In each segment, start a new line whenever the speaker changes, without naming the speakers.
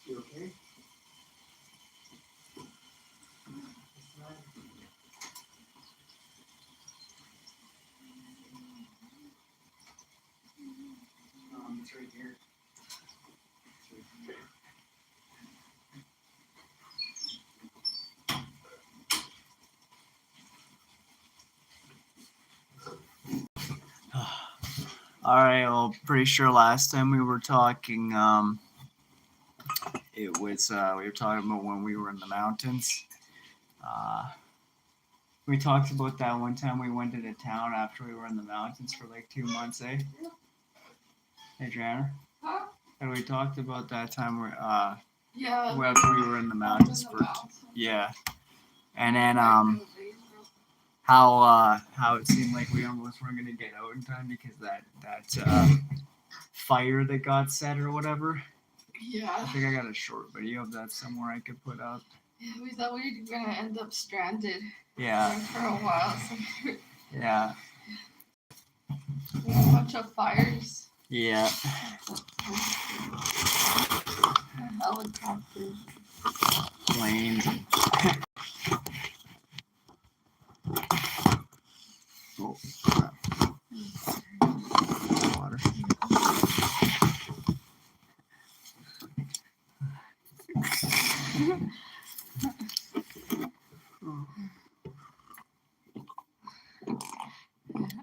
You okay? It's right here. All right. Well, pretty sure last time we were talking, it was we were talking about when we were in the mountains. We talked about that one time we went to the town after we were in the mountains for like 2 months, eh? Hey, Janner.
Huh?
And we talked about that time where
Yeah.
after we were in the mountains for yeah, and then how it seemed like we almost weren't gonna get out in time because that fire that got set or whatever.
Yeah.
I think I got a short video of that somewhere I could put up.
Yeah, we thought we were gonna end up stranded.
Yeah.
For a while. So
Yeah.
a bunch of fires.
Yeah.
Helicopters.
Planes. Oh, crap. Water.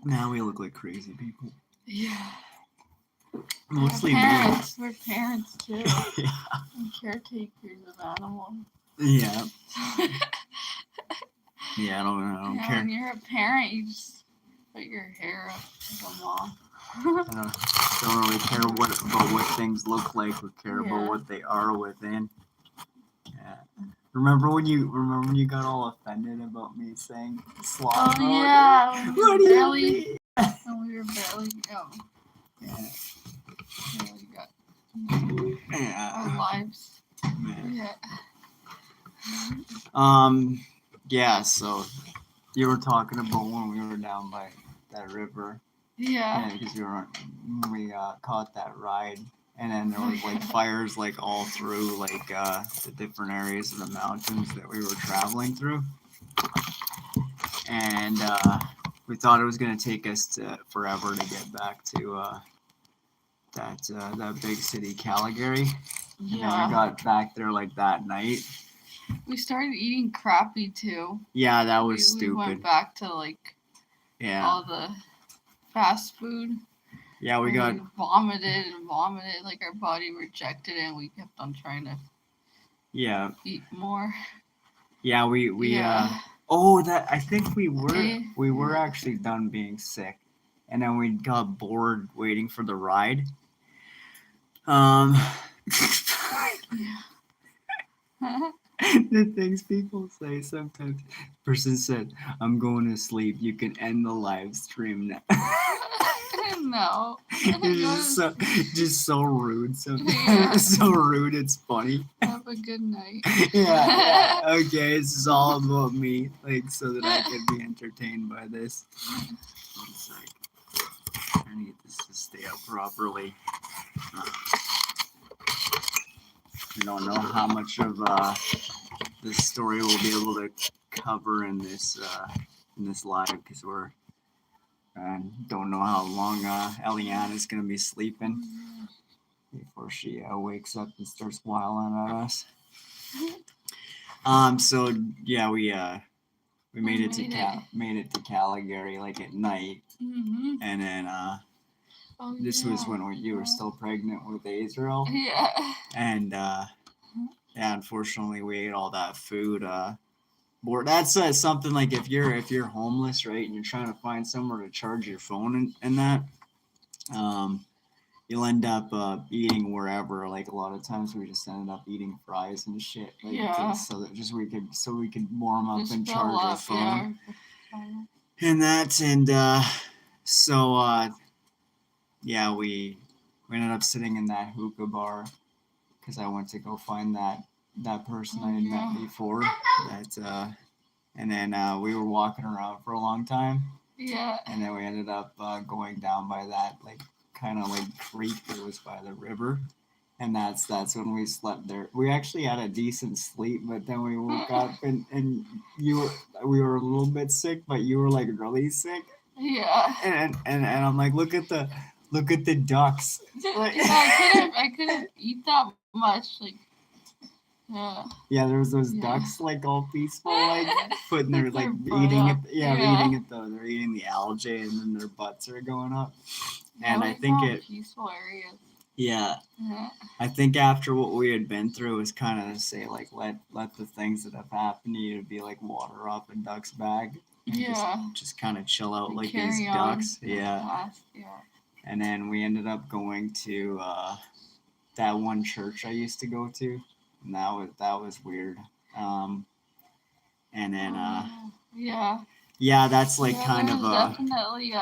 Now we look like crazy people.
Yeah.
Mostly
parents. We're parents too.
Yeah.
And caretakers of animals.
Yeah. Yeah, I don't care.
When you're a parent, you just put your hair up like a mom.
Don't really care about what things look like or care about what they are within. Yeah. Remember when you got all offended about me saying sloth?
Oh yeah.
What do you mean?
When we were barely
Yeah.
barely got our lives.
Yeah.
Yeah.
Yeah, so you were talking about when we were down by that river.
Yeah.
Because we caught that ride, and then there was like fires like all through like the different areas of the mountains that we were traveling through, and we thought it was gonna take us forever to get back to that big city, Calgary.
Yeah.
And we got back there like that night.
We started eating crappy too.
Yeah, that was stupid.
We went back to like all the fast food.
Yeah, we
vomited and vomited, like our body rejected it, and we kept on trying to eat more.
Yeah, we I think we were actually done being sick, and then we got bored waiting for the ride. The things people say sometimes. Person said, "I'm going to sleep. You can end the live stream now."
No.
It's just so rude. Sometimes so rude. It's funny.
Have a good night.
Yeah. Okay, this is all about me, like so that I can be entertained by this. One sec. I need this to stay up properly. I don't know how much of this story we'll be able to cover in this live because we're don't know how long Eliana is gonna be sleeping before she wakes up and starts wilding at us. So yeah, we made it to Calgary like at night, and then this was when you were still pregnant with Israel.
Yeah.
And unfortunately, we ate all that food. That's something like if you're homeless, right, and you're trying to find somewhere to charge your phone and that, you'll end up eating wherever. Like a lot of times, we just ended up eating fries and shit. Like
Yeah.
so that we could warm up
Just
and
fill
charge our
up,
phone.
yeah.
And that so yeah, we ended up sitting in that hookah bar because I went to go find that person I had met before. That and then we were walking around for a long time.
Yeah.
And then we ended up going down by that like kind of like creek that was by the river. And that's when we slept there. We actually had a decent sleep, but then we woke up and we were a little bit sick, but you were like really sick.
Yeah.
And I'm like, look at the ducks. Like,
Yeah, I couldn't eat that much. Like, yeah.
Yeah, there was those ducks like all peaceful, like putting their like eating it. Yeah, eating it though. They're eating the algae, and then their butts are going up. And I think it
peaceful areas.
Yeah. I think after what we had been through, it was kind of to say like let the things that have happened to you be like water up a duck's bag. And just kind of chill out like these ducks. Yeah. And then we ended up going to that one church I used to go to, and that was weird. And then yeah, that's like kind of
definitely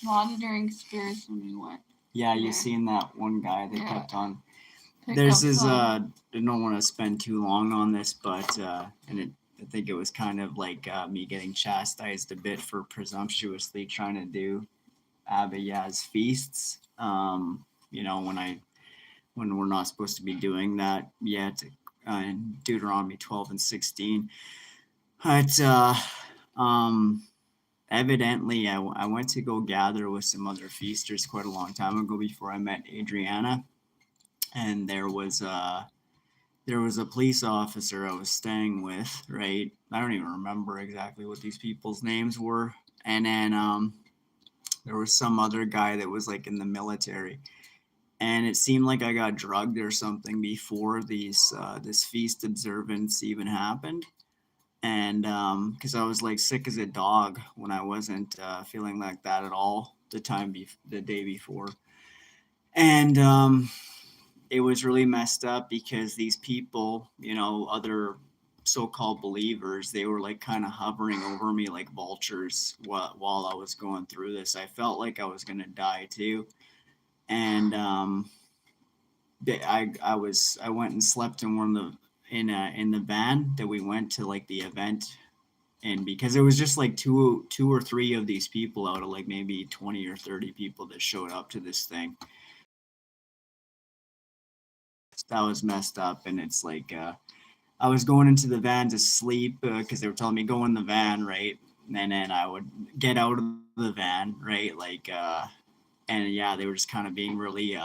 monitoring spirits when we went.
Yeah, you seen that one guy that kept on. There's this I don't want to spend too long on this, but I think it was kind of like me getting chastised a bit for presumptuously trying to do Abba Yaz feasts. You know, when we're not supposed to be doing that yet. In Deuteronomy 12 and 16. But evidently, I went to go gather with some other feasters quite a long time ago before I met Adriana, and there was a police officer I was staying with. Right, I don't even remember exactly what these people's names were, and then there was some other guy that was like in the military. And it seemed like I got drugged or something before this feast observance even happened. And because I was like sick as a dog when I wasn't feeling like that at all the day before. And it was really messed up because these people, you know, other so-called believers, they were like kind of hovering over me like vultures while I was going through this. I felt like I was going to die too. And I went and slept in one of the in the van that we went to like the event, and because it was just like two or three of these people out of like maybe 20 or 30 people that showed up to this thing. That was messed up. And it's like I was going into the van to sleep because they were telling me go in the van, right? And then I would get out of the van, right? Like and yeah, they were just kind of being really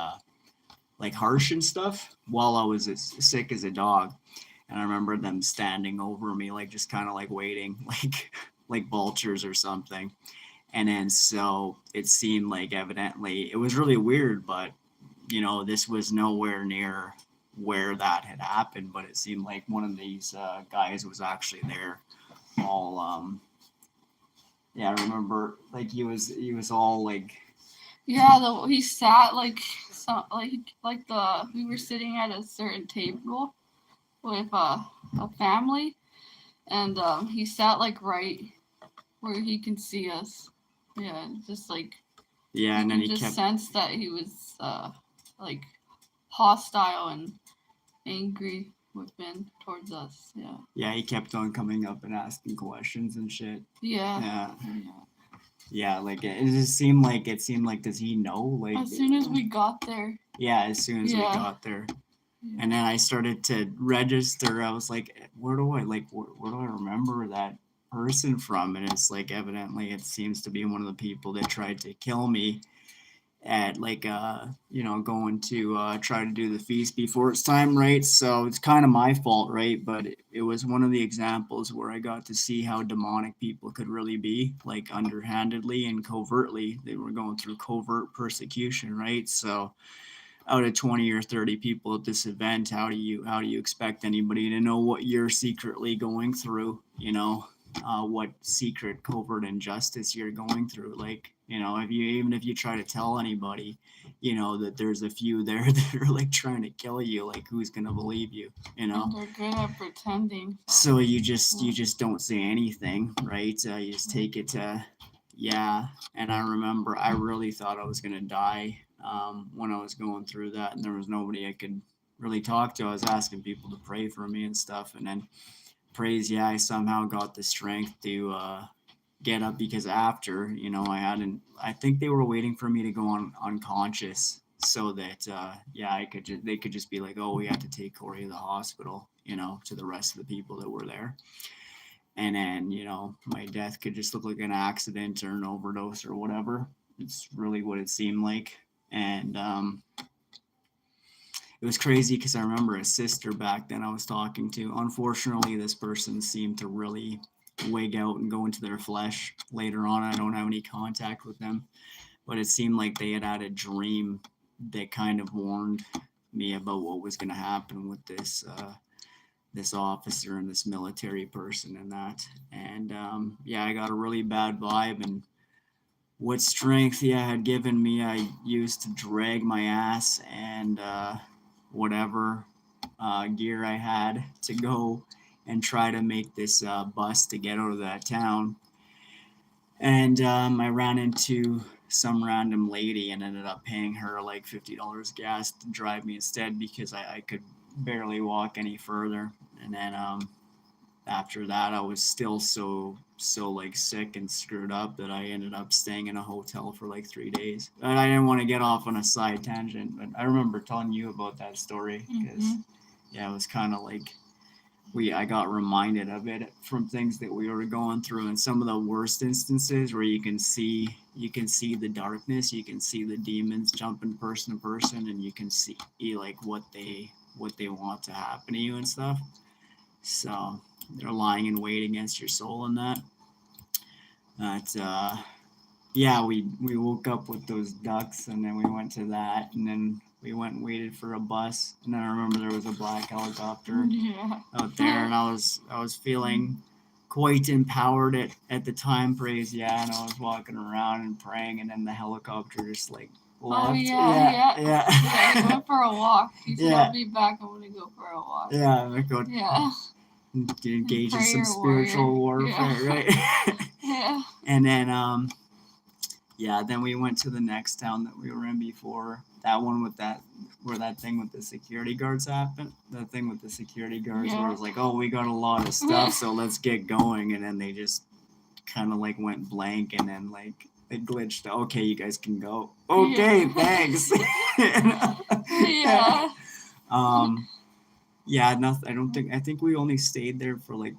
like harsh and stuff while I was as sick as a dog. And I remember them standing over me, like just kind of like waiting, like vultures or something. And then so it seemed like evidently it was really weird, but you know, this was nowhere near where that had happened. But it seemed like one of these guys was actually there. All yeah, I remember like he was all like
he sat like we were sitting at a certain table with a family, and he sat like right where he can see us. Yeah, just like
and then he
just
kept
sensed that he was like hostile and angry within towards us. Yeah,
he kept on coming up and asking questions and shit. Yeah, like it seemed like does he know? Like
as soon as we got there.
Yeah, as soon as we got there. And then I started to register. I was like, where do I remember that person from? And it's like evidently it seems to be one of the people that tried to kill me at like you know, going to try to do the feast before it's time, right? So it's kind of my fault, right? But it was one of the examples where I got to see how demonic people could really be, like underhandedly and covertly. They were going through covert persecution, right? So out of 20 or 30 people at this event, how do you expect anybody to know what you're secretly going through, you know? what secret covert injustice you're going through. Like, even if you try to tell anybody, that there's a few there that are like trying to kill you, like who's gonna believe you,
And they're good at pretending.
So you just don't say anything, right? You just take it to, yeah. And I remember I really thought I was gonna die when I was going through that, and there was nobody I could really talk to. I was asking people to pray for me and stuff, and then praise, yeah, I somehow got the strength to get up, because after, I think they were waiting for me to go on unconscious so that yeah, they could just be like, oh, we have to take Corey to the hospital, to the rest of the people that were there. And then, my death could just look like an accident or an overdose or whatever. It's really what it seemed like. And it was crazy because I remember a sister back then I was talking to. Unfortunately, this person seemed to really wig out and go into their flesh later on. I don't have any contact with them, but it seemed like they had a dream that kind of warned me about what was going to happen with this officer and this military person and that. And yeah, I got a really bad vibe, and what strength he had given me, I used to drag my ass and whatever gear I had to go and try to make this bus to get out of that town. And I ran into some random lady and ended up paying her like $50 gas to drive me instead, because I could barely walk any further. And then after that, I was still so like sick and screwed up that I ended up staying in a hotel for like 3 days. And I didn't want to get off on a side tangent, but I remember telling you about that story because yeah, it was kind of like I got reminded of it from things that we were going through, and some of the worst instances where you can see the darkness, you can see the demons jumping person to person, and you can see like what they want to happen to you and stuff. So they're lying in wait against your soul and that. But yeah, we woke up with those ducks, and then we went to that, and then we went and waited for a bus, and then I remember there was a black helicopter out there, and I was feeling quite empowered at the time, praise, yeah, and I was walking around and praying, and then the helicopter just like left.
Oh yeah.
Yeah,
He went for a walk. He said, I'll be back. I'm gonna go for a walk.
Yeah, I go.
Yeah.
Engage in some spiritual warfare, right?
Yeah.
And then yeah, then we went to the next town that we were in before. That one with where that thing with the security guards happened. The thing with the security guards where it was like, oh, we got a lot of stuff, so let's get going. And then they just kind of like went blank, and then like they glitched. Okay, you guys can go. Okay, thanks.
Yeah.
Yeah, nothing. I think we only stayed there for like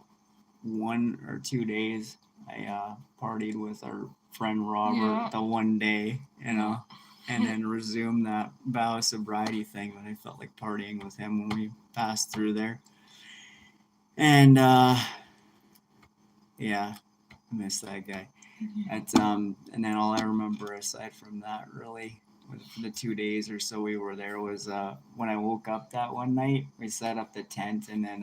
1 or 2 days. I partied with our friend Robert the one day, and then resumed that vow of sobriety thing when I felt like partying with him when we passed through there. And yeah, I miss that guy. And then all I remember aside from that really was the 2 days or so we were there was when I woke up that one night, we set up the tent, and then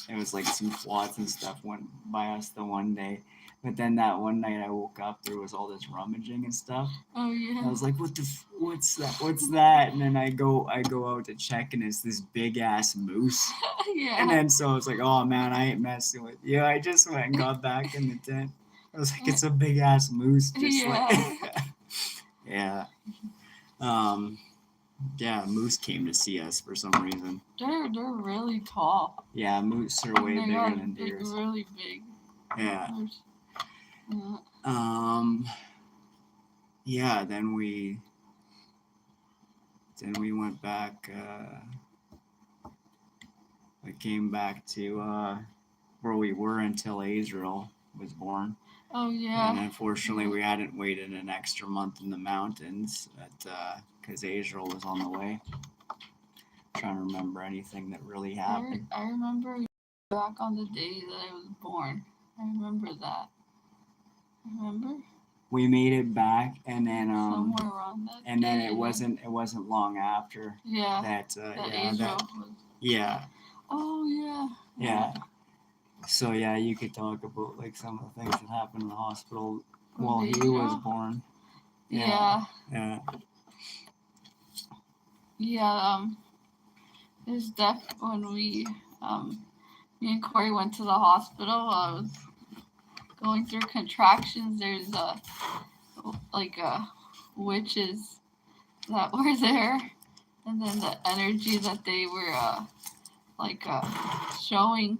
it was like some SWATs and stuff went by us the one day. But then that one night I woke up, there was all this rummaging and stuff.
Oh yeah.
And I was like, what's that? What's that? And then I go out to check, and it's this big ass moose.
Yeah.
And then so I was like, oh man, I ain't messing with you. I just went and got back in the tent. I was like, it's a big ass moose, just like yeah. Yeah, moose came to see us for some reason.
They're really tall.
Yeah, moose are way bigger than deer.
They're really big.
Yeah. Yeah, then we went back. We came back to where we were until Israel was born.
Oh yeah.
And unfortunately, we hadn't waited an extra month in the mountains, because Israel was on the way. I'm trying to remember anything that really happened.
I remember back on the day that I was born. I remember that. Remember?
We made it back, and then
somewhere around that.
And then it wasn't long after.
Yeah.
That
Israel was.
Yeah.
Oh yeah.
Yeah. So yeah, you could talk about like some of the things that happened in the hospital
with
while he was
Adriel.
born.
Yeah,
Yeah.
yeah. There's when me and Corey went to the hospital. I was going through contractions. There's like witches that were there, and then the energy that they were like showing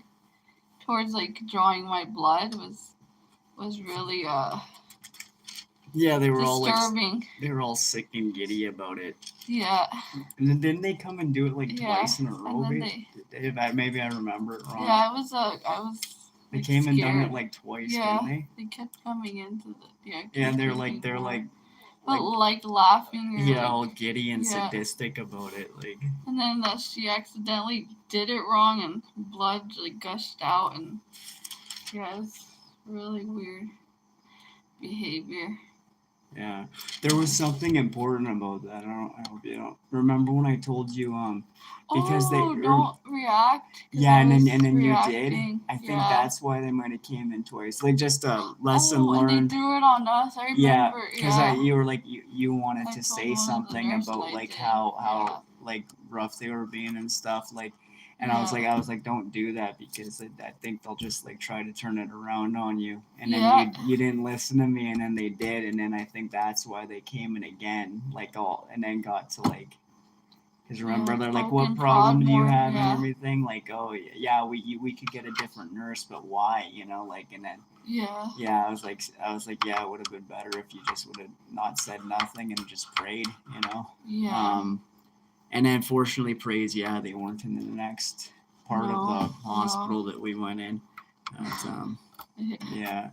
towards like drawing my blood was really
Yeah, they were all like
disturbing.
they were all sick and giddy about it.
Yeah,
And then didn't they come and do it like
yeah.
twice in a row?
And then
Maybe I remember it wrong.
yeah, I was
They
like,
came and done it
scared.
like twice,
Yeah,
didn't they?
they kept coming into the
Yeah,
keep
and they're
creeping
like
more. But like laughing or
yeah,
like
all giddy and
yeah.
sadistic about it. Like
And then she accidentally did it wrong and blood like gushed out and yeah, it was really weird behavior.
yeah, there was something important about that. I hope you don't remember when I told you because
Don't react.
yeah, and
I was
then you did.
reacting.
I think
Yeah.
that's why they might have came in twice. Like just a lesson
Oh, and they
learned.
threw it on us. I
Yeah,
remember.
because
Yeah.
you were like you wanted
I
to
told
say
one of the
something
nurse and
about
I
like
did.
how like rough they were being and stuff like, and
Yeah.
I was like don't do that because I think they'll just like try to turn it around on you, and then
Yeah.
you didn't listen to me, and then they did, and then I think that's why they came in again like all and then got to like. Because remember,
Yeah,
they're like, "What
broken
problem
prod
do you
more.
have?" and
Yeah.
everything. Like, "Oh, yeah, we could get a different nurse, but why?" You know, like, and then
Yeah.
yeah, I was like, yeah, it would have been better if you just would have not said nothing and just prayed, you know.
Yeah.
And then fortunately, praise, yeah, they weren't in the next part of the hospital that we went in. But, yeah.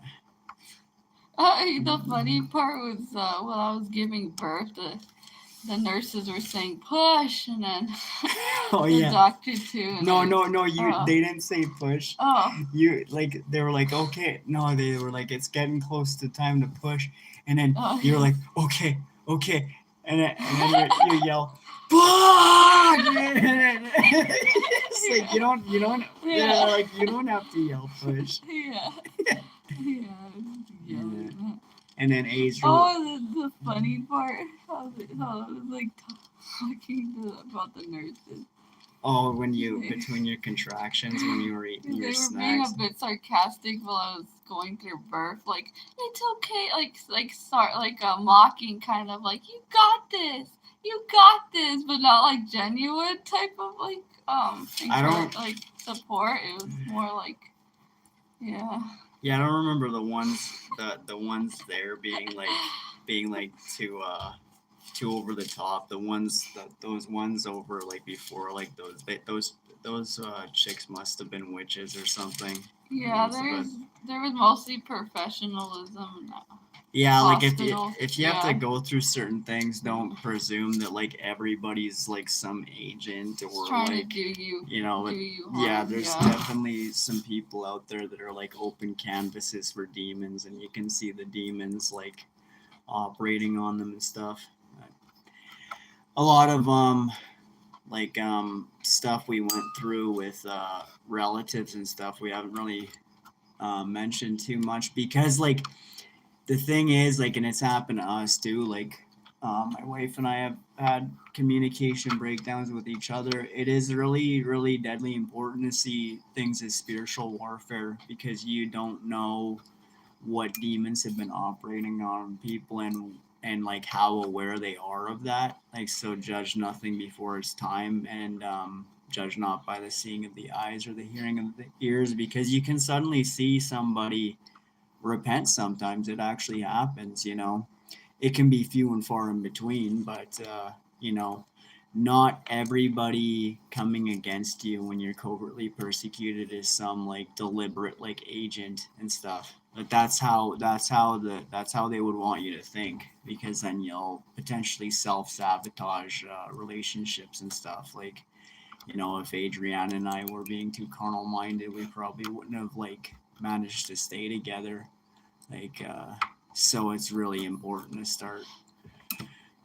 The funny part was while I was giving birth, the nurses were saying push, and then
Oh
the
yeah.
doctor too.
No, they didn't say push.
Oh.
You like they were like okay, no, they were like it's getting close to time to push, and then you were like okay, and then you yell push. It's like you don't yeah, like you don't have to yell push.
Yeah. Yeah.
And then A's
the funny part, how I was like talking about the nurses.
Oh, when you between your contractions when you were eating your snacks.
They were being a bit sarcastic while I was going through birth, like it's okay, like mocking kind of like you got this, but not like genuine type of like
I don't
like support. It was more like yeah.
Yeah, I don't remember the ones there being like too over the top. Those ones over like before like those chicks must have been witches or something.
Yeah, there was mostly professionalism.
Yeah, like if you have to
yeah.
go through certain things, don't presume that like everybody's like some agent or
trying
like
to do you
know,
do
but
you
yeah,
harm.
there's
Yeah.
definitely some people out there that are like open canvases for demons, and you can see the demons like operating on them and stuff. A lot of like stuff we went through with relatives and stuff we haven't really mentioned too much because like the thing is like and it's happened to us too like my wife and I have had communication breakdowns with each other. It is really deadly important to see things as spiritual warfare because you don't know what demons have been operating on people and like how aware they are of that. Like so judge nothing before it's time and judge not by the seeing of the eyes or the hearing of the ears because you can suddenly see somebody repent sometimes. It actually happens, you know. It can be few and far in between, but you know, not everybody coming against you when you're covertly persecuted is some like deliberate like agent and stuff. Like that's how they would want you to think because then you'll potentially self sabotage relationships and stuff. Like you know, if Adriana and I were being too carnal minded, we probably wouldn't have like managed to stay together. Like so it's really important to start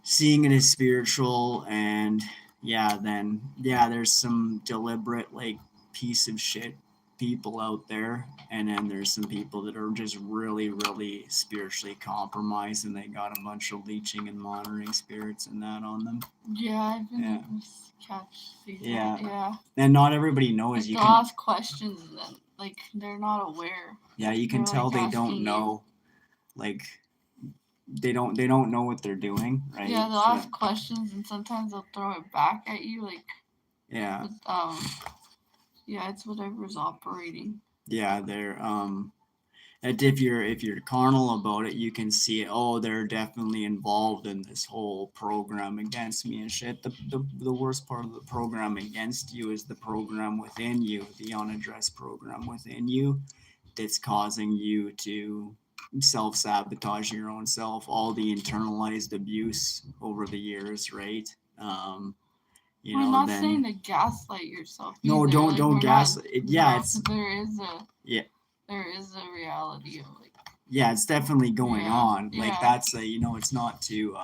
seeing it as spiritual and yeah then yeah there's some deliberate like piece of shit people out there, and then there's some people that are just really, really spiritually compromised, and they got a bunch of leeching and monitoring spirits and that on them.
Yeah, I've been
Yeah.
able to see
Yeah.
that. Yeah.
And not everybody knows.
Like
You
they'll
can,
ask questions and then, like they're not aware.
yeah, you can
They're
tell
like
they
asking
don't
you.
know, like they don't know what they're doing, right?
Yeah, they'll
So,
ask questions and sometimes they'll throw it back at you. Like,
yeah,
with, yeah, it's whatever's operating.
yeah, they're and if you're carnal about it, you can see it. Oh, they're definitely involved in this whole program against me and shit. The worst part of the program against you is the program within you, the unaddressed program within you, that's causing you to self-sabotage your own self, all the internalized abuse over the years, right? You
We're
know,
not
then
saying to gaslight yourself
no,
either.
don't
Like
don't
we're not.
gas it. Yeah,
No, 'cause
yeah,
there is a reality of like.
it's definitely going
Yeah,
on. Like
yeah.
that's a, it's not to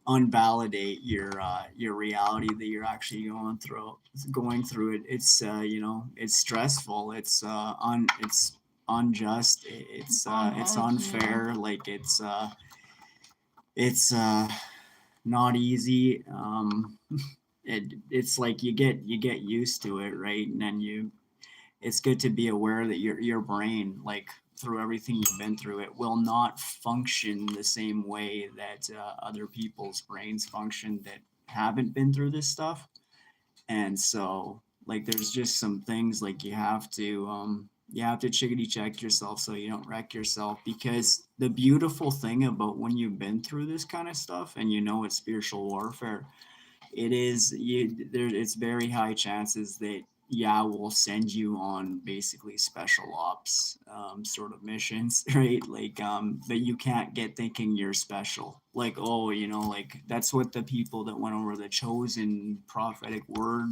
unvalidate your reality that you're actually going through it. It's it's stressful. It's unjust. It's
Unhealthy, yeah.
unfair. Like it's not easy. It's like you get used to it, right? And then it's good to be aware that your brain, like through everything you've been through, it will not function the same way that other people's brains function that haven't been through this stuff. And so, like, there's just some things like you have to chickadee check yourself so you don't wreck yourself, because the beautiful thing about when you've been through this kind of stuff and it's spiritual warfare, it is you there it's very high chances that will send you on basically special ops sort of missions, right? Like but you can't get thinking you're special, like, oh, like that's what the people that went over the chosen prophetic word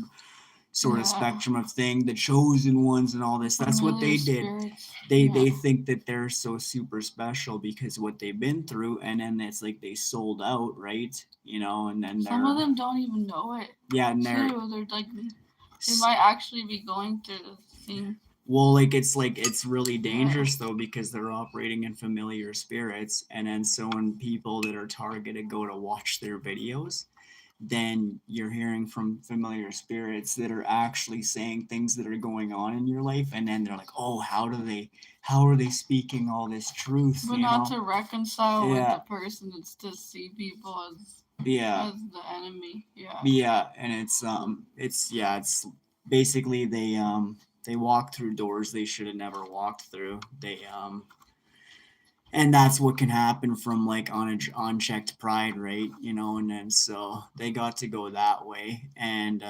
sort of
Yeah.
spectrum of thing, the chosen ones and all this, that's what
Familiar
they did.
spirits.
They think that they're so super special because of what they've been through, and then it's like they sold out, right? And then
Some of them don't even know it.
yeah, and
They're like they might actually be going through the same.
well, it's really dangerous though, because they're operating in familiar spirits, and then so when people that are targeted go to watch their videos, then you're hearing from familiar spirits that are actually saying things that are going on in your life, and then they're like, oh, how are they speaking all this truth,
But not to reconcile with
Yeah.
the person, it's to see people as
Yeah.
the enemy. Yeah.
Yeah, and it's basically they walk through doors they should have never walked through. And that's what can happen from like unchecked pride, right? And then so they got to go that way. And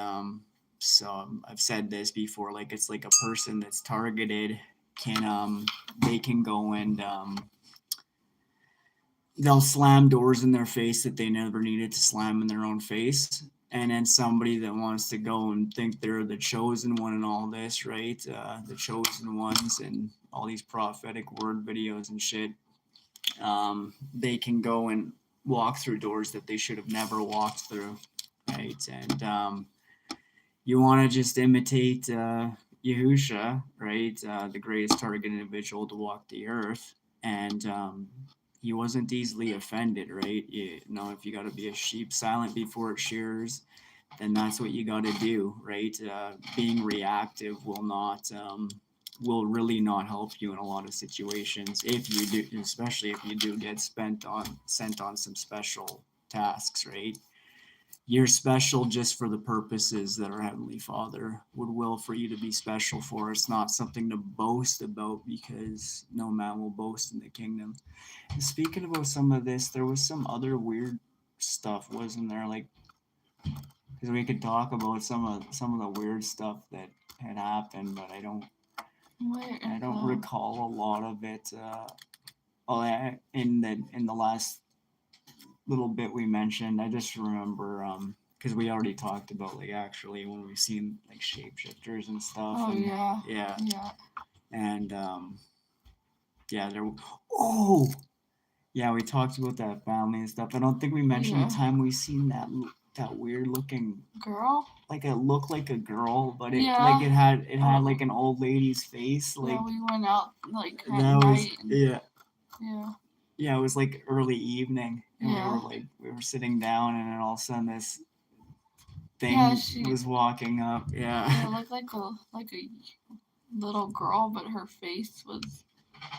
so I've said this before, like it's like a person that's targeted can they can go and they'll slam doors in their face that they never needed to slam in their own face. And then somebody that wants to go and think they're the chosen one and all this, right? The chosen ones and all these prophetic word videos and shit. They can go and walk through doors that they should have never walked through, right? And you want to just imitate Yahusha, right? The greatest target individual to walk the earth. And he wasn't easily offended, right? If you got to be a sheep silent before it shears, then that's what you got to do, right? Being reactive will really not help you in a lot of situations, if you do, especially if you do get sent on some special tasks, right? You're special just for the purposes that our Heavenly Father would will for you to be special for. It's not something to boast about, because no man will boast in the kingdom. And speaking about some of this, there was some other weird stuff, wasn't there? Like, because we could talk about some of the weird stuff that had happened, but I don't recall a lot of it. In the last little bit we mentioned, I just remember because we already talked about, like, actually when we've seen like shapeshifters and stuff.
Oh,
and,
yeah.
yeah,
Yeah.
and there. Oh, yeah, we talked about that family and stuff. I don't think we mentioned the time we seen that weird looking,
Girl?
like it looked like a girl, but it
Yeah.
like it had like an old lady's face. Like
Yeah, we went out like at
that was
night. And,
yeah.
yeah.
It was like early evening, and
Yeah.
we were sitting down, and then all of a sudden this thing
Yeah, she
was walking up.
yeah, it looked like a little girl, but her face was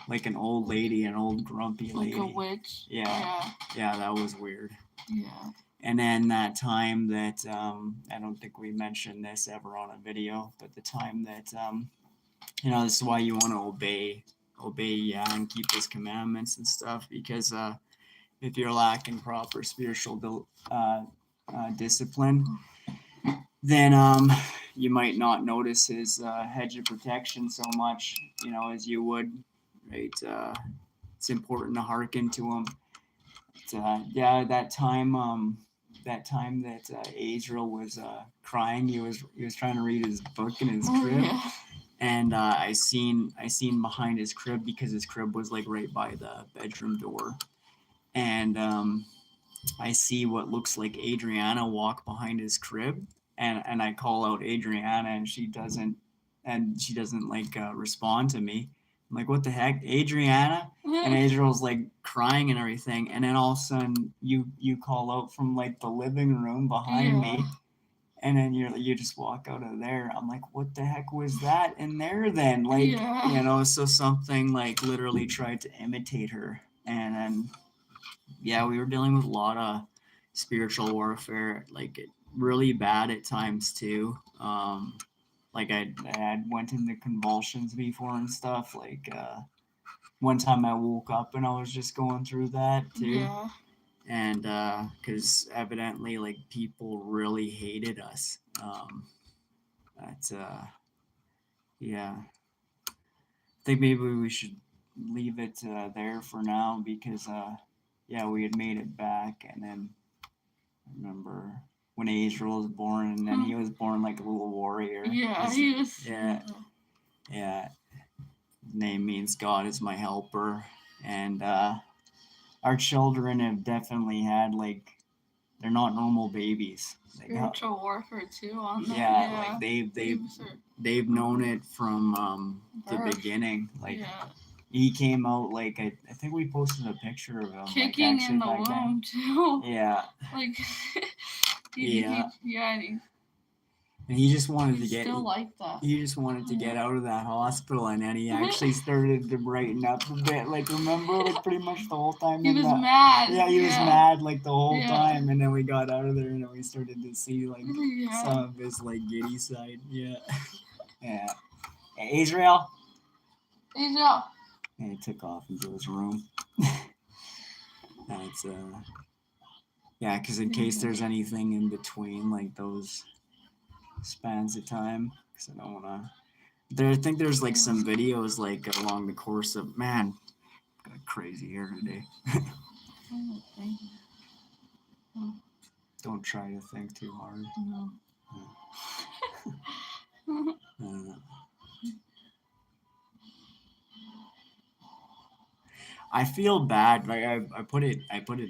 Like an old lady, an old grumpy
like
lady.
a witch.
Yeah. Yeah, that was weird.
Yeah.
And then that time that I don't think we mentioned this ever on a video, but the time that this is why you want to obey and keep his commandments and stuff, because if you're lacking proper spiritual discipline, then you might not notice his hedge of protection so much, as you would, right? It's important to hearken to him. But, yeah, that time that Israel was crying, he was trying to read his book in his crib,
Yeah.
and I seen behind his crib, because his crib was like right by the bedroom door, and I see what looks like Adriana walk behind his crib, and I call out Adriana, and she doesn't like respond to me. I'm like, what the heck, Adriana? And Adriel's like crying and everything, and then all of a sudden you call out from like the living room behind me, and then you just walk out of there. I'm like, what the heck was that in there then? Like, so something like literally tried to imitate her, and then we were dealing with a lot of spiritual warfare, like really bad at times too. Like I had went into convulsions before and stuff. Like one time I woke up and I was just going through that too.
Yeah.
And because evidently, like, people really hated us. Yeah. I think maybe we should leave it there for now, because we had made it back, and then I remember when Israel was born, and then he was born like a little warrior.
Yeah, he was.
Yeah. His name means God is my helper, and our children have definitely had, like, they're not normal babies.
Spiritual warfare too on that.
Yeah, like they've known it from the beginning. Like he came out, like I think we posted a picture of him
kicking
like,
in the womb too.
Yeah.
Like
And he just wanted to get.
Still like that.
He just wanted to get out of that hospital, and then he actually started to brighten up a bit. Like, remember, like, pretty much the whole time.
He was mad.
Yeah, he was mad like the whole time, and then we got out of there, and we started to see like some of his like giddy side. Yeah. Yeah. Hey, Israel. And he took off into his room. That's because in case there's anything in between, like those spans of time, because I don't want to. I think there's like some videos like along the course of, man, got crazy hair today. Don't try to think too hard. No. I feel bad. Like I put it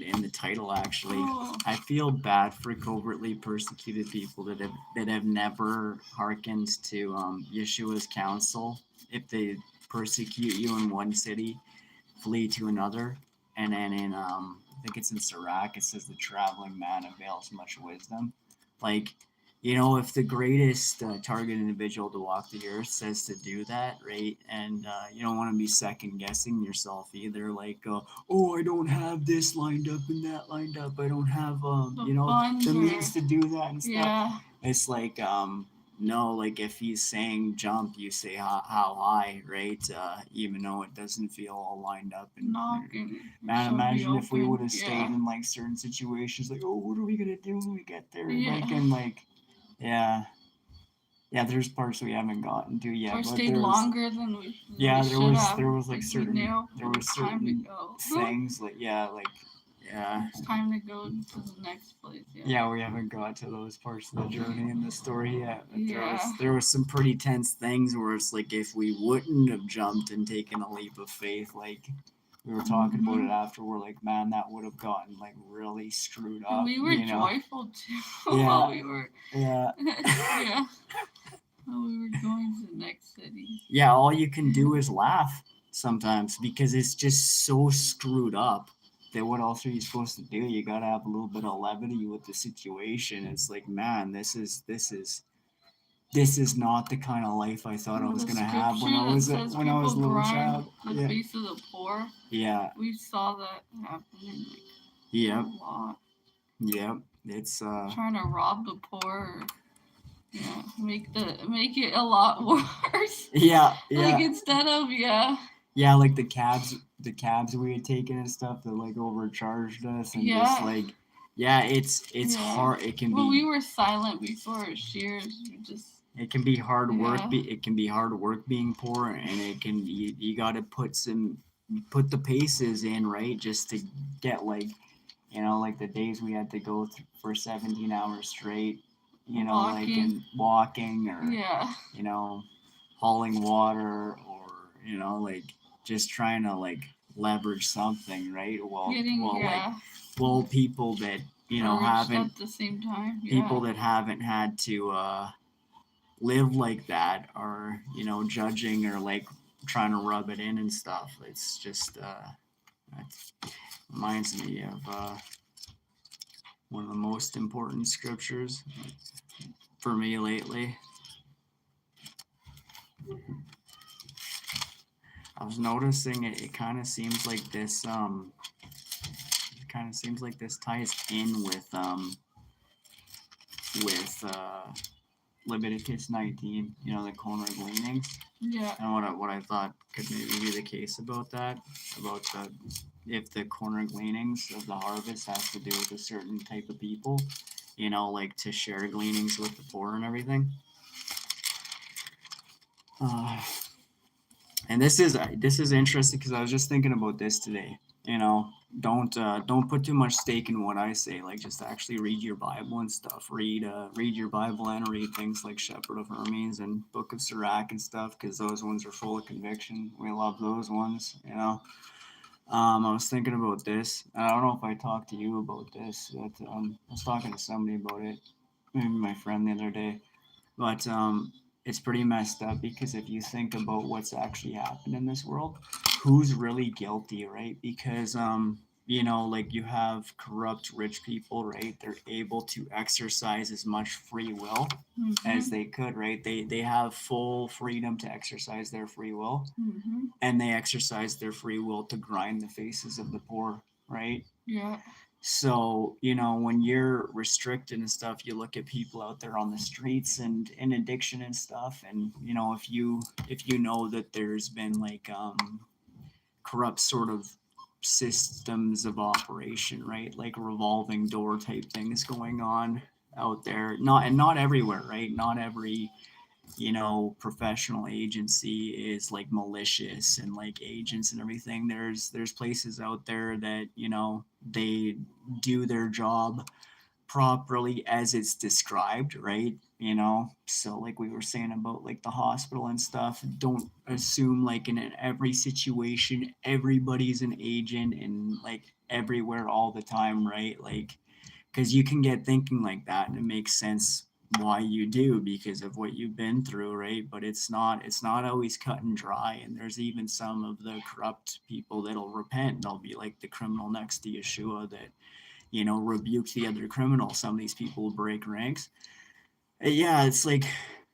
in the title actually. I feel bad for covertly persecuted people that have never hearkened to Yeshua's counsel. If they persecute you in one city, flee to another. And then in I think it's in Sirach, it says the traveling man avails much wisdom. Like, if the greatest target individual to walk the earth says to do that, right? And you don't want to be second guessing yourself either. Like, I don't have this lined up and that lined up. I don't have, the means to do that and stuff. Yeah. It's like, no, like if he's saying jump, you say how high, right? Even though it doesn't feel all lined up. And man, imagine if we would have stayed in like certain situations, like, what are we gonna do when we get there? Like, and like. Yeah, there's parts we haven't gotten to yet.
Or stayed longer than we.
There was like certain things like
It's time to go to the next place.
Yeah, we haven't got to those parts of the journey in the story yet. But there was some pretty tense things where it's like if we wouldn't have jumped and taken a leap of faith, like we were talking about it after. We're like, man, that would have gotten like really screwed
And
up.
we were
You know?
joyful too
Yeah.
while we were
Yeah.
yeah. While we were going to the next city.
Yeah. All you can do is laugh sometimes because it's just so screwed up. That what else are you supposed to do? You gotta have a little bit of levity with the situation. It's like, man, this is not the kind of life I thought I was
The
gonna have when
scripture
I
that
was a
says
when I was a
people
little
grind
child.
the
Yeah.
face of the poor.
Yeah.
We saw that happening like
Yep.
a lot.
Yep. It's
Trying to rob the poor. Or, yeah, make it a lot worse.
yeah,
Like
yeah.
instead of
Yeah, like the cabs we had taken and stuff that like overcharged us and just
yeah.
like yeah, it's
Yeah.
hard. It can
When we
be
were silent before Shears, we just
it can be hard work.
yeah.
It can be hard work being poor, and you got to put the paces in right just to get like like the days we had to go for 17 hours straight. Like
Walking.
in walking or
Yeah.
you know hauling water or like just trying to like leverage something right
Getting
well people that haven't
at the same time. Yeah.
people that haven't had to live like that are judging or like trying to rub it in and stuff. It's just it reminds me of one of the most important scriptures for me lately. I was noticing it kind of seems like this ties in with Leviticus 19, the corner gleanings.
Yeah.
And what I thought could maybe be the case about that, about if the corner gleanings of the harvest has to do with a certain type of people, like to share gleanings with the poor and everything. And this is interesting because I was just thinking about this today. Don't put too much stake in what I say. Like just actually read your Bible and stuff. Read your Bible and read things like Shepherd of Hermes and Book of Sirach and stuff because those ones are full of conviction. We love those ones. I was thinking about this. I don't know if I talked to you about this, but I was talking to somebody about it, maybe my friend the other day. But it's pretty messed up because if you think about what's actually happened in this world, who's really guilty, right? Because like you have corrupt rich people, right? They're able to exercise as much free will as they could, right? They have full freedom to exercise their free will, and they exercise their free will to grind the faces of the poor, right?
Yeah.
So, when you're restricted and stuff, you look at people out there on the streets and in addiction and stuff. And, if you know that there's been like corrupt sort of systems of operation, right? Like revolving door type things going on out there. Not everywhere, right? Not every professional agency is like malicious and like agents and everything. There's places out there that they do their job properly as it's described, right? So like we were saying about like the hospital and stuff, don't assume like in every situation everybody's an agent and like everywhere all the time, right? Like because you can get thinking like that and it makes sense why you do because of what you've been through, right? But it's not always cut and dry, and there's even some of the corrupt people that'll repent. They'll be like the criminal next to Yeshua that rebukes the other criminal. Some of these people will break ranks. Yeah, it's like,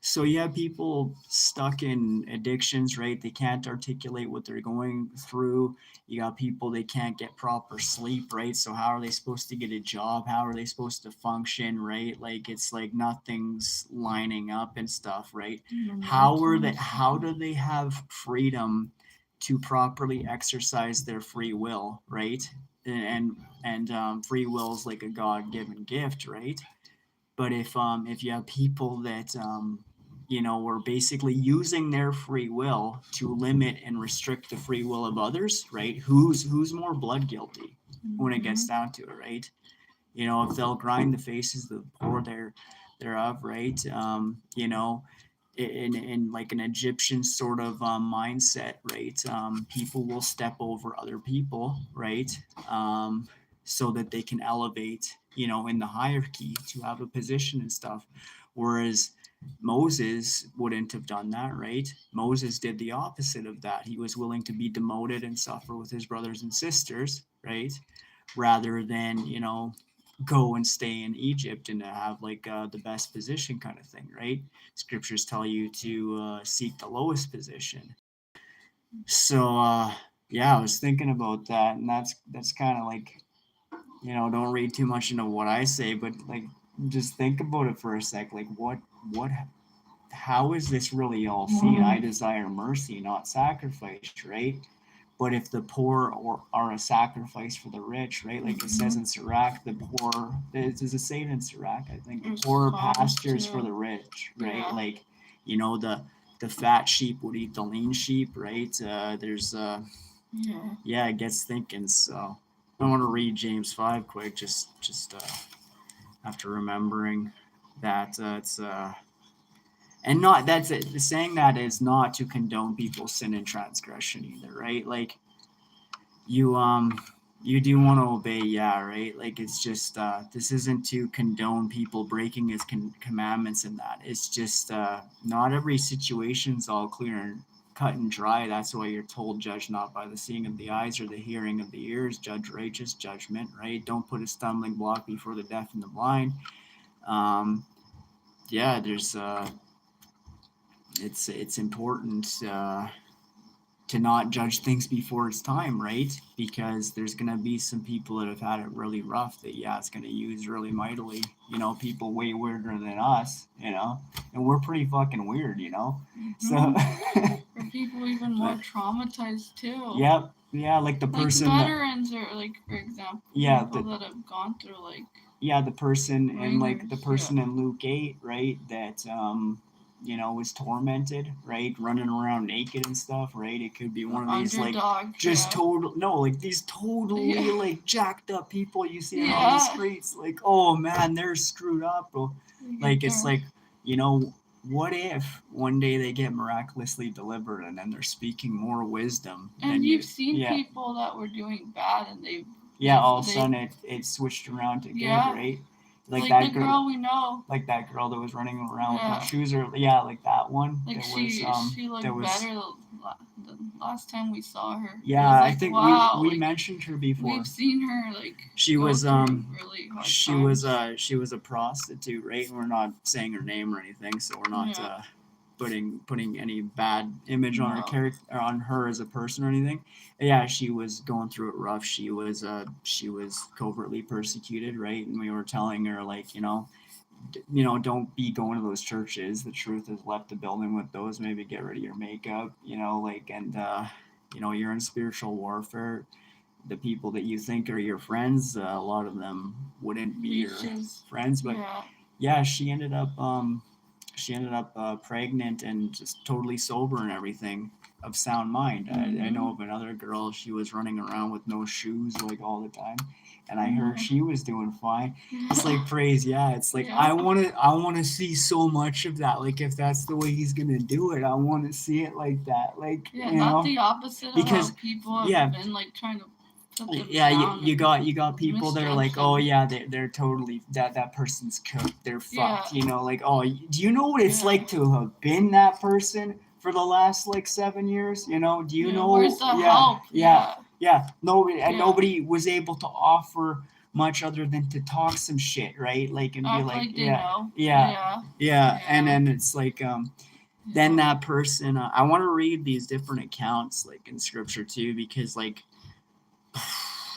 so you have people stuck in addictions, right? They can't articulate what they're going through. You got people, they can't get proper sleep, right? So how are they supposed to get a job? How are they supposed to function, right? Like it's like nothing's lining up and stuff, right? How do they have freedom to properly exercise their free will, right? And free will is like a God-given gift, right? But if you have people that were basically using their free will to limit and restrict the free will of others, right? Who's more blood guilty when it gets down to it, right? If they'll grind the faces of the poor thereof, right? in like an Egyptian sort of mindset, right? People will step over other people, right? Um, so that they can elevate, in the hierarchy to have a position and stuff. Whereas Moses wouldn't have done that, right? Moses did the opposite of that. He was willing to be demoted and suffer with his brothers and sisters, right? Rather than, go and stay in Egypt and have like the best position kind of thing, right? Scriptures tell you to seek the lowest position. So yeah, I was thinking about that, and that's kind of like, don't read too much into what I say, but like just think about it for a sec. Like what how is this really all seen? I desire mercy, not sacrifice, right? But if the poor are a sacrifice for the rich, right? Like it says in Sirach, the poor, does it say it in Sirach? I think the poor are pastures for the rich, right?
Yeah.
Like, the fat sheep would eat the lean sheep, right? There's, yeah, it gets thinking. So I want to read James 5 quick, just after remembering that it's, and not that's it. Saying that is not to condone people's sin and transgression either, right? Like you you do want to obey, yeah, right? Like it's just this isn't to condone people breaking his commandments and that. It's just not every situation's all clear and cut and dry. That's why you're told, judge not by the seeing of the eyes or the hearing of the ears, judge righteous judgment, right? Don't put a stumbling block before the deaf and the blind. Yeah, there's it's important to not judge things before it's time, right? Because there's gonna be some people that have had it really rough that, yeah, it's gonna use really mightily. People way weirder than us, and we're pretty fucking weird, So
For people even more traumatized too.
Yep, yeah, like the
Like
person
veterans, or like, for example,
yeah,
people that have gone through like,
yeah, the person in like the
Raiders,
person in Luke 8, right? That was tormented, right? Running around naked and stuff, right? It could be one of these like
underdog,
just total no, like these totally
Yeah.
like jacked up people you see on the
Yeah.
streets. Like, oh man, they're screwed up, bro. Like it's like, what if one day they get miraculously delivered and then they're speaking more wisdom than
And
you?
you've seen
Yeah.
people that were doing bad and
Yeah, all of a sudden it switched around to good,
Yeah.
right?
like
that
the girl we know.
like that girl that was running around with
Yeah.
no shoes, or yeah, like that one.
Like
that
she
was
looked
that was
better the last time we saw her. It
yeah.
was
I
like,
think
wow,
we
like,
mentioned her before.
we've seen her like
She
go
was
through really hard
she
times.
was she was a prostitute, right? We're not saying her name or anything, so we're not
Yeah.
putting any bad image on her
No.
character or on her as a person or anything. Yeah, she was going through it rough. She was covertly persecuted, right? And we were telling her, like, don't be going to those churches. The truth has left the building with those. Maybe get rid of your makeup, like, and you're in spiritual warfare. The people that you think are your friends, a lot of them wouldn't be your friends. But yeah, she ended up pregnant and just totally sober and everything, of sound mind. I know of another girl. She was running around with no shoes like all the time, and I heard she was doing fine. It's like praise, yeah. It's like I want to see so much of that. Like if that's the way he's gonna do it, I want to see it like that. Like
not the opposite
because
of how people have been like trying to.
You got people that are like, oh yeah, they're totally that person's cooked, they're fucked, like, oh, do you know what it's like to have been that person for the last like 7 years? Do you know?
Where's the help?
Nobody was able to offer much other than to talk some shit, right? Like, and be like, and then it's like then that person, I want to read these different accounts like in scripture too, because like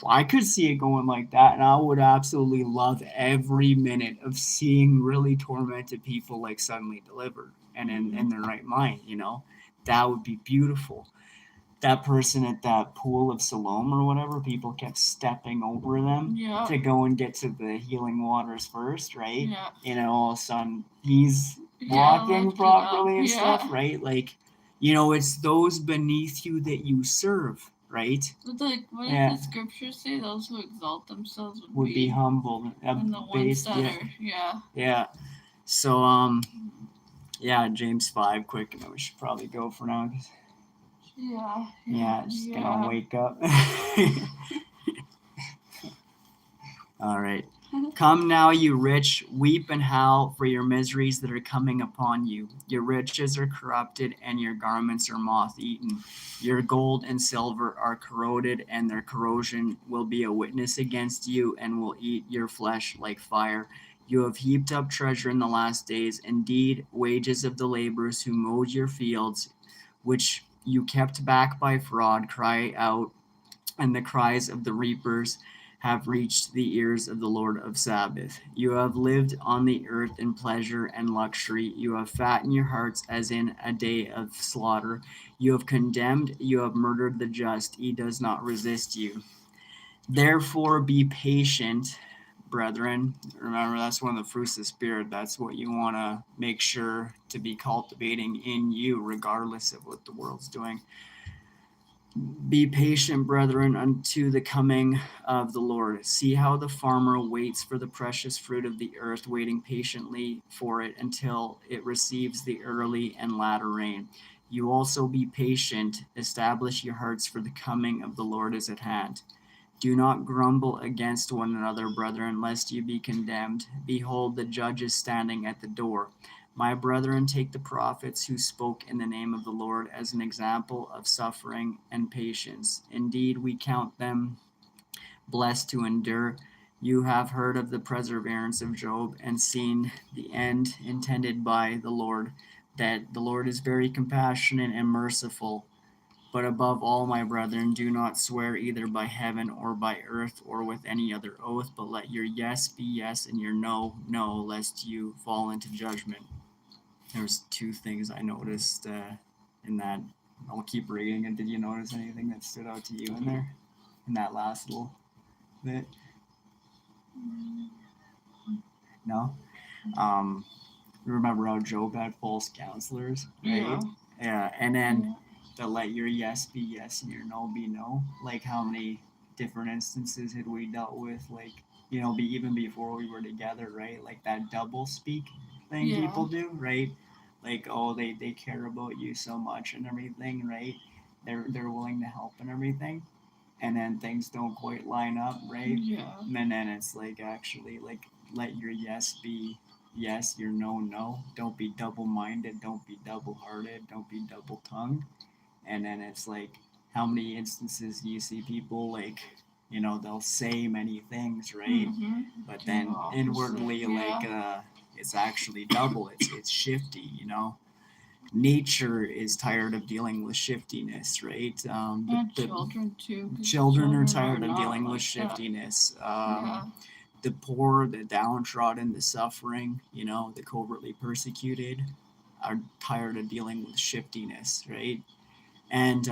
I could see it going like that, and I would absolutely love every minute of seeing really tormented people like suddenly delivered and in their right mind. That would be beautiful. That person at that pool of Siloam or whatever, people kept stepping over them to go and get to the healing waters first, right? All of a sudden he's walking properly and stuff, right? Like, it's those beneath you that you serve. Right?
But like, what did the scriptures say? Those who exalt themselves would be
humbled.
And the ones that are,
Yeah. So Yeah, James 5, quick, and then we should probably go for now. Yeah, just gonna wake up. All right. Come now, you rich, weep and howl for your miseries that are coming upon you. Your riches are corrupted, and your garments are moth eaten. Your gold and silver are corroded, and their corrosion will be a witness against you and will eat your flesh like fire. You have heaped up treasure in the last days. Indeed, wages of the laborers who mowed your fields, which you kept back by fraud, cry out, and the cries of the reapers have reached the ears of the Lord of Sabbath. You have lived on the earth in pleasure and luxury. You have fattened your hearts as in a day of slaughter. You have condemned, you have murdered the just. He does not resist you. Therefore, be patient, brethren. Remember, that's one of the fruits of the Spirit. That's what you want to make sure to be cultivating in you, regardless of what the world's doing. Be patient, brethren, unto the coming of the Lord. See how the farmer waits for the precious fruit of the earth, waiting patiently for it until it receives the early and latter rain. You also be patient, establish your hearts, for the coming of the Lord is at hand. Do not grumble against one another, brethren, lest you be condemned. Behold, the judge is standing at the door. My brethren, take the prophets who spoke in the name of the Lord as an example of suffering and patience. Indeed, we count them blessed to endure. You have heard of the perseverance of Job and seen the end intended by the Lord, that the Lord is very compassionate and merciful. But above all, my brethren, do not swear either by heaven or by earth or with any other oath, but let your yes be yes and your no, no, lest you fall into judgment. There's two things I noticed in that. I'll keep reading it. Did you notice anything that stood out to you in there? In that last little bit? No? Remember how Job had false counselors, right? Yeah. And then to let your yes be yes and your no be no. Like how many different instances had we dealt with? Like, even before we were together, right? Like that double speak thing people do, right? Like, oh, they care about you so much and everything, right? They're willing to help and everything. And then things don't quite line up, right? And then it's like, actually, like, let your yes be yes, your no, no. Don't be double minded. Don't be double hearted. Don't be double tongued. And then it's like, how many instances do you see people like, they'll say many things, right? But then inwardly, like, it's actually double. It's shifty, Nature is tired of dealing with shiftiness, right?
Children too.
Children are tired of dealing with shiftiness. The poor, the downtrodden, the suffering, the covertly persecuted are tired of dealing with shiftiness, right? And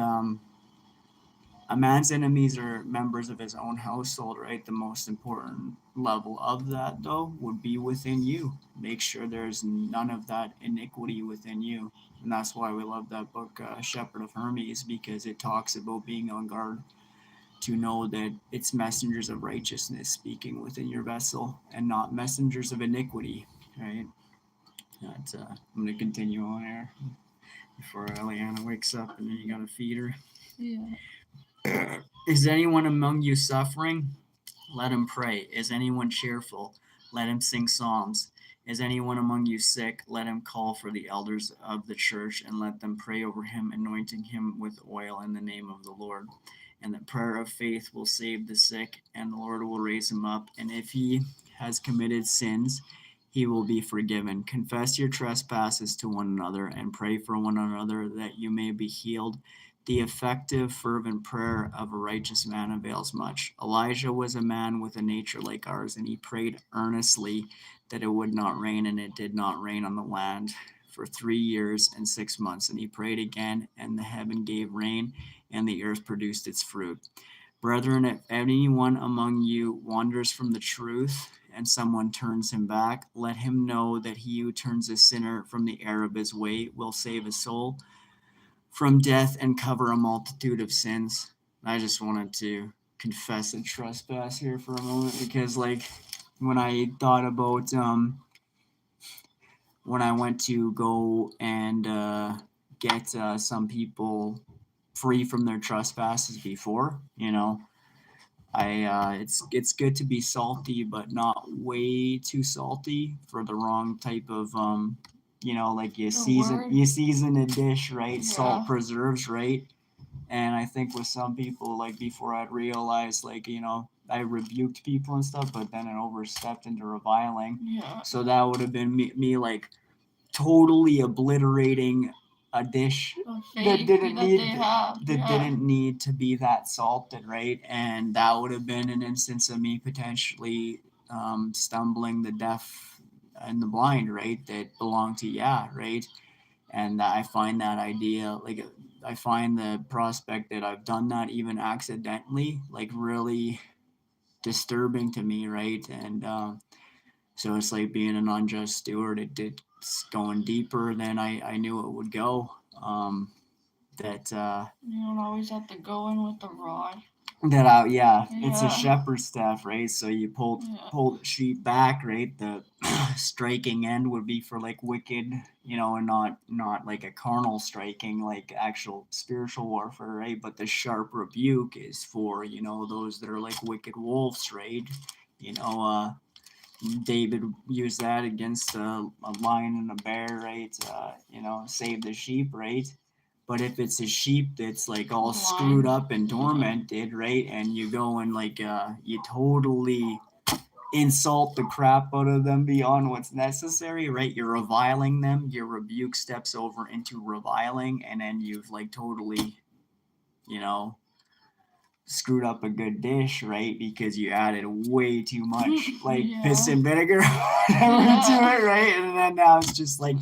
a man's enemies are members of his own household, right? The most important level of that, though, would be within you. Make sure there's none of that iniquity within you. And that's why we love that book, Shepherd of Hermes, because it talks about being on guard to know that it's messengers of righteousness speaking within your vessel and not messengers of iniquity, right? That's, I'm going to continue on here before Eliana wakes up and then you got to feed her. Is anyone among you suffering? Let him pray. Is anyone cheerful? Let him sing psalms. Is anyone among you sick? Let him call for the elders of the church and let them pray over him, anointing him with oil in the name of the Lord. And the prayer of faith will save the sick, and the Lord will raise him up. And if he has committed sins, he will be forgiven. Confess your trespasses to one another and pray for one another that you may be healed. The effective, fervent prayer of a righteous man avails much. Elijah was a man with a nature like ours, and he prayed earnestly that it would not rain, and it did not rain on the land for 3 years and 6 months. And he prayed again, and the heaven gave rain, and the earth produced its fruit. Brethren, if anyone among you wanders from the truth, and someone turns him back, let him know that he who turns a sinner from the error of his way will save a soul from death and cover a multitude of sins. I just wanted to confess a trespass here for a moment because, like, when I thought about when I went to go and get some people free from their trespasses before, it's good to be salty, but not way too salty for the wrong type of like you season a dish, right? Salt preserves, right? And I think with some people, like before I'd realized, like, I rebuked people and stuff, but then it overstepped into reviling.
Yeah.
So that would have been me like totally obliterating a dish that didn't need to be that salted, right? And that would have been an instance of me potentially stumbling the deaf and the blind, right? That belong to right? And I find that idea, like, I find the prospect that I've done that even accidentally, like, really disturbing to me, right? And so it's like being an unjust steward. It's going deeper than I knew it would go. That
You don't always have to go in with the rod.
It's a shepherd's staff, right? So you pull the sheep back, right? The striking end would be for like wicked, and not like a carnal striking, like actual spiritual warfare, right? But the sharp rebuke is for those that are like wicked wolves, right? David used that against a lion and a bear, right? Save the sheep, right? But if it's a sheep that's like all screwed up and tormented, right? And you go and like you totally insult the crap out of them beyond what's necessary, right? You're reviling them. Your rebuke steps over into reviling, and then you've like totally, screwed up a good dish, right? Because you added way too much, like piss and vinegar into it, right? And then now it's just like,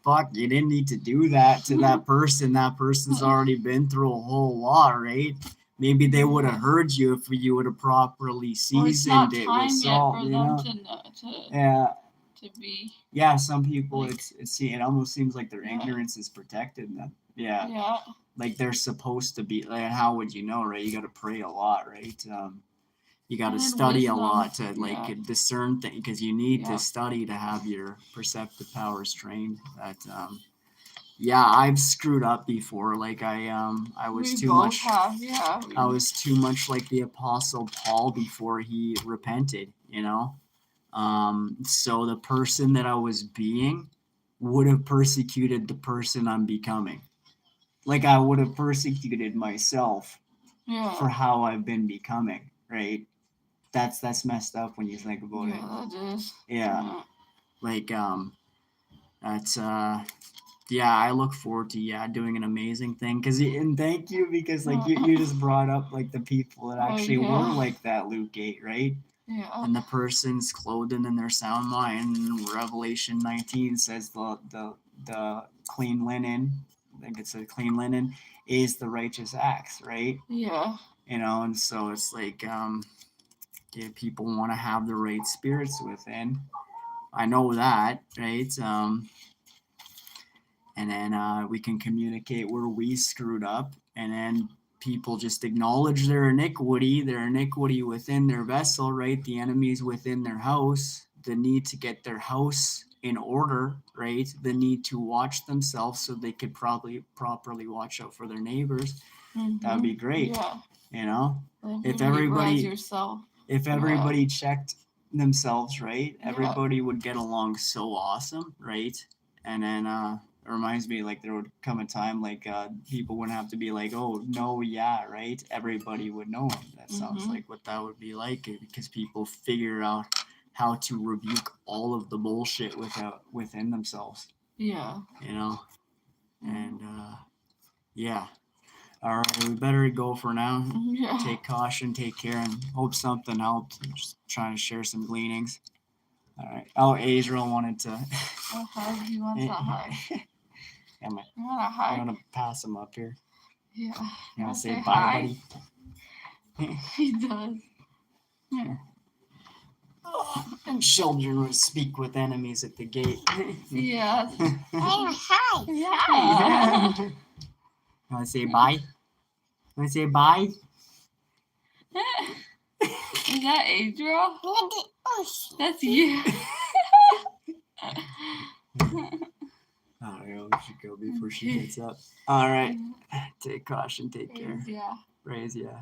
fuck, you didn't need to do that to that person. That person's already been through a whole lot, right? Maybe they would have heard you if you would have properly seasoned it with salt,
To be.
Yeah, some people it almost seems like their ignorance is protected them.
Yeah.
Like they're supposed to be. Like, how would you know, right? You got to pray a lot, right? You got to study a lot to like discern things, because you need to study to have your perceptive powers trained. That I've screwed up before. Like I was too much. I was too much like the Apostle Paul before he repented. So the person that I was being would have persecuted the person I'm becoming. Like I would have persecuted myself for how I've been becoming, right? That's messed up when you think about it.
Yeah, that is.
Yeah. Like that's I look forward to doing an amazing thing, and thank you, because like you just brought up like the people that actually were like that Luke 8, right?
Yeah.
And the person's clothed in their sound mind. Revelation 19 says the clean linen, I think it's a clean linen, is the righteous acts, right?
Yeah.
And so it's like if people want to have the right spirits within, I know that, right? And then we can communicate where we screwed up, and then people just acknowledge their iniquity within their vessel, right? The enemies within their house, the need to get their house in order, right? The need to watch themselves so they could properly watch out for their neighbors. That would be great.
Yeah.
If everybody checked themselves, right? Everybody would get along so awesome, right? And then it reminds me, like, there would come a time like people wouldn't have to be like, oh no, right? Everybody would know. That sounds like what that would be like, because people figure out how to rebuke all of the bullshit within themselves.
Yeah.
And all right, we better go for now.
Yeah.
Take caution, take care, and hope something helped. I'm just trying to share some gleanings. All right. Oh, Israel wanted to.
He wants a hug.
You
want a hug?
I'm gonna pass him up here.
Yeah.
You wanna say bye,
buddy? He does.
Yeah. And children would speak with enemies at the gate.
Yeah.
Hi.
Yeah.
You wanna say bye?
Is that Adriel? That's you.
go before she gets up. All right. Take caution. Take care.
Yeah.
Praise, yeah.